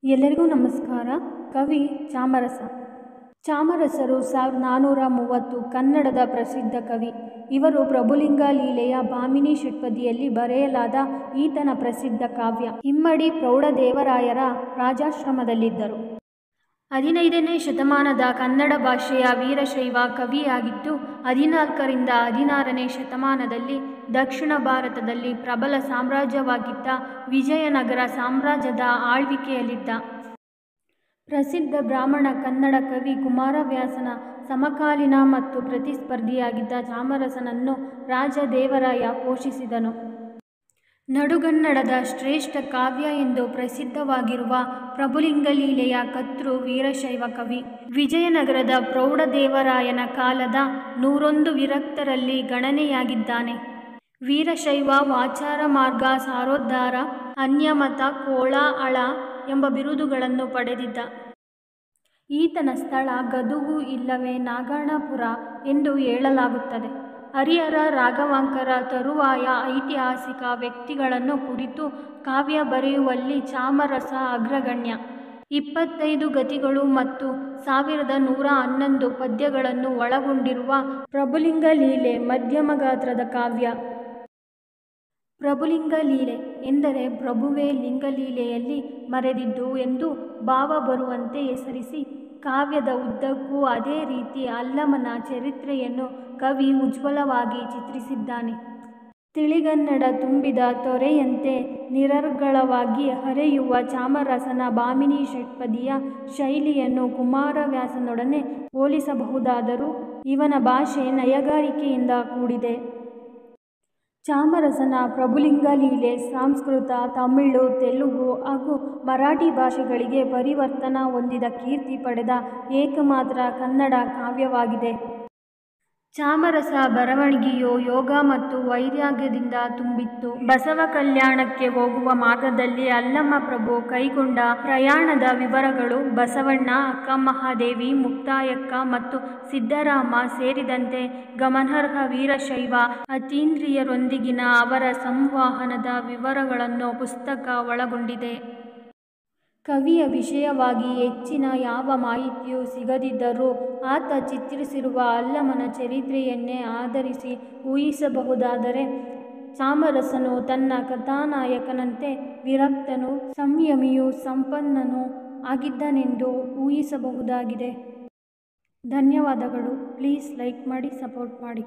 ಎಲ್ಲರಿಗೂ ನಮಸ್ಕಾರ. ಕವಿ ಚಾಮರಸ. ಚಾಮರಸರು 1430 ಕನ್ನಡದ ಪ್ರಸಿದ್ಧ ಕವಿ. ಇವರು ಪ್ರಭುಲಿಂಗ ಲೀಲೆಯ ಭಾಮಿನಿ ಷಟ್ಪದಿಯಲ್ಲಿ ಬರೆಯಲಾದ ಈತನ ಪ್ರಸಿದ್ಧ ಕಾವ್ಯ ಇಮ್ಮಡಿ ಪ್ರೌಢದೇವರಾಯರ ರಾಜಾಶ್ರಮದಲ್ಲಿದ್ದರು. 15ನೇ ಶತಮಾನದ ಕನ್ನಡ ಭಾಷೆಯ ವೀರಶೈವ ಕವಿಯಾಗಿದ್ದು 14ರಿಂದ 16ನೇ ಶತಮಾನದಲ್ಲಿ ದಕ್ಷಿಣ ಭಾರತದಲ್ಲಿ ಪ್ರಬಲ ಸಾಮ್ರಾಜ್ಯವಾಗಿದ್ದ ವಿಜಯನಗರ ಸಾಮ್ರಾಜ್ಯದ ಆಳ್ವಿಕೆಯಲ್ಲಿದ್ದ ಪ್ರಸಿದ್ಧ ಬ್ರಾಹ್ಮಣ ಕನ್ನಡ ಕವಿ ಕುಮಾರವ್ಯಾಸನ ಸಮಕಾಲೀನ ಮತ್ತು ಪ್ರತಿಸ್ಪರ್ಧಿಯಾಗಿದ್ದ ಚಾಮರಸನನ್ನು ರಾಜದೇವರಾಯ ಪೋಷಿಸಿದನು. ನಡುಗನ್ನಡದ ಶ್ರೇಷ್ಠ ಕಾವ್ಯ ಎಂದು ಪ್ರಸಿದ್ಧವಾಗಿರುವ ಪ್ರಭುಲಿಂಗ ಲೀಲೆಯ ಕರ್ತೃ ವೀರಶೈವ ಕವಿ. ವಿಜಯನಗರದ ಪ್ರೌಢದೇವರಾಯನ ಕಾಲದ 101 ವಿರಕ್ತರಲ್ಲಿ ಗಣನೆಯಾಗಿದ್ದಾನೆ. ವೀರಶೈವ ವಾಚಾರ ಮಾರ್ಗ ಸಾರೋದ್ಧಾರ ಅನ್ಯಮತ ಕೋಳ ಅಳ ಎಂಬ ಬಿರುದುಗಳನ್ನು ಪಡೆದಿದ್ದ. ಈತನ ಸ್ಥಳ ಗದುಗು ಇಲ್ಲವೇ ನಾಗಣಾಪುರ ಎಂದು ಹೇಳಲಾಗುತ್ತದೆ. ಹರಿಹರ ರಾಘವಾಂಕರ ತರುವಾಯ ಐತಿಹಾಸಿಕ ವ್ಯಕ್ತಿಗಳನ್ನು ಕುರಿತು ಕಾವ್ಯ ಬರೆಯುವಲ್ಲಿ ಚಾಮರಸ ಅಗ್ರಗಣ್ಯ. 25 ಗತಿಗಳು ಮತ್ತು 1111 ಪದ್ಯಗಳನ್ನು ಒಳಗೊಂಡಿರುವ ಪ್ರಭುಲಿಂಗ ಲೀಲೆ ಮಧ್ಯಮ ಗಾತ್ರದ ಕಾವ್ಯ. ಪ್ರಭುಲಿಂಗ ಲೀಲೆ ಎಂದರೆ ಪ್ರಭುವೇ ಲಿಂಗಲೀಲೆಯಲ್ಲಿ ಮರೆದಿದ್ದು ಎಂದು ಭಾವ ಬರುವಂತೆ ಹೆಸರಿಸಿ ಕಾವ್ಯದ ಉದ್ದಕ್ಕೂ ಅದೇ ರೀತಿ ಅಲ್ಲಮನ ಚರಿತ್ರೆಯನ್ನು ಕವಿ ಉಜ್ವಲವಾಗಿ ಚಿತ್ರಿಸಿದ್ದಾನೆ. ತಿಳಿಗನ್ನಡ ತುಂಬಿದ ತೊರೆಯಂತೆ ನಿರರ್ಗಳವಾಗಿ ಹರಿಯುವ ಚಾಮರಸನ ಭಾಮಿನಿ ಷಟ್ಪದಿಯ ಶೈಲಿಯನ್ನು ಕುಮಾರವ್ಯಾಸನೊಡನೆ ಹೋಲಿಸಬಹುದಾದರೂ ಇವನ ಭಾಷೆ ನಯಗಾರಿಕೆಯಿಂದ ಕೂಡಿದೆ. ಚಾಮರಸನ ಪ್ರಭುಲಿಂಗ ಲೀಲೆ ಸಂಸ್ಕೃತ, ತಮಿಳು, ತೆಲುಗು ಹಾಗೂ ಮರಾಠಿ ಭಾಷೆಗಳಿಗೆ ಪರಿವರ್ತನ ಹೊಂದಿದ ಕೀರ್ತಿ ಪಡೆದ ಏಕಮಾತ್ರ ಕನ್ನಡ ಕಾವ್ಯವಾಗಿದೆ. ಚಾಮರಸ ಬರವಣಿಗೆಯು ಯೋಗ ಮತ್ತು ವೈರಾಗ್ಯದಿಂದ ತುಂಬಿತ್ತು. ಬಸವ ಕಲ್ಯಾಣಕ್ಕೆ ಹೋಗುವ ಮಾರ್ಗದಲ್ಲಿ ಅಲ್ಲಮ ಪ್ರಭು ಕೈಗೊಂಡ ಪ್ರಯಾಣದ ವಿವರಗಳು, ಬಸವಣ್ಣ, ಅಕ್ಕಮಹಾದೇವಿ, ಮುಕ್ತಾಯಕ್ಕ ಮತ್ತು ಸಿದ್ದರಾಮ ಸೇರಿದಂತೆ ಗಮನಾರ್ಹ ವೀರಶೈವ ಅತೀಂದ್ರಿಯರೊಂದಿಗಿನ ಅವರ ಸಂವಹನದ ವಿವರಗಳನ್ನು ಪುಸ್ತಕ ಒಳಗೊಂಡಿದೆ. ಕವಿಯ ವಿಷಯವಾಗಿ ಹೆಚ್ಚಿನ ಯಾವ ಮಾಹಿತಿಯೂ ಸಿಗದಿದ್ದರೂ ಆತ ಚಿತ್ರಿಸಿರುವ ಅಲ್ಲಮನ ಚರಿತ್ರೆಯನ್ನೇ ಆಧರಿಸಿ ಊಹಿಸಬಹುದಾದರೆ ಚಾಮರಸನು ತನ್ನ ಕಥಾನಾಯಕನಂತೆ ವಿರಕ್ತನೂ ಸಂಯಮಿಯೂ ಸಂಪನ್ನನೂ ಆಗಿದ್ದನೆಂದು ಊಹಿಸಬಹುದಾಗಿದೆ. ಧನ್ಯವಾದಗಳು. ಪ್ಲೀಸ್ ಲೈಕ್ ಮಾಡಿ, ಸಪೋರ್ಟ್ ಮಾಡಿ.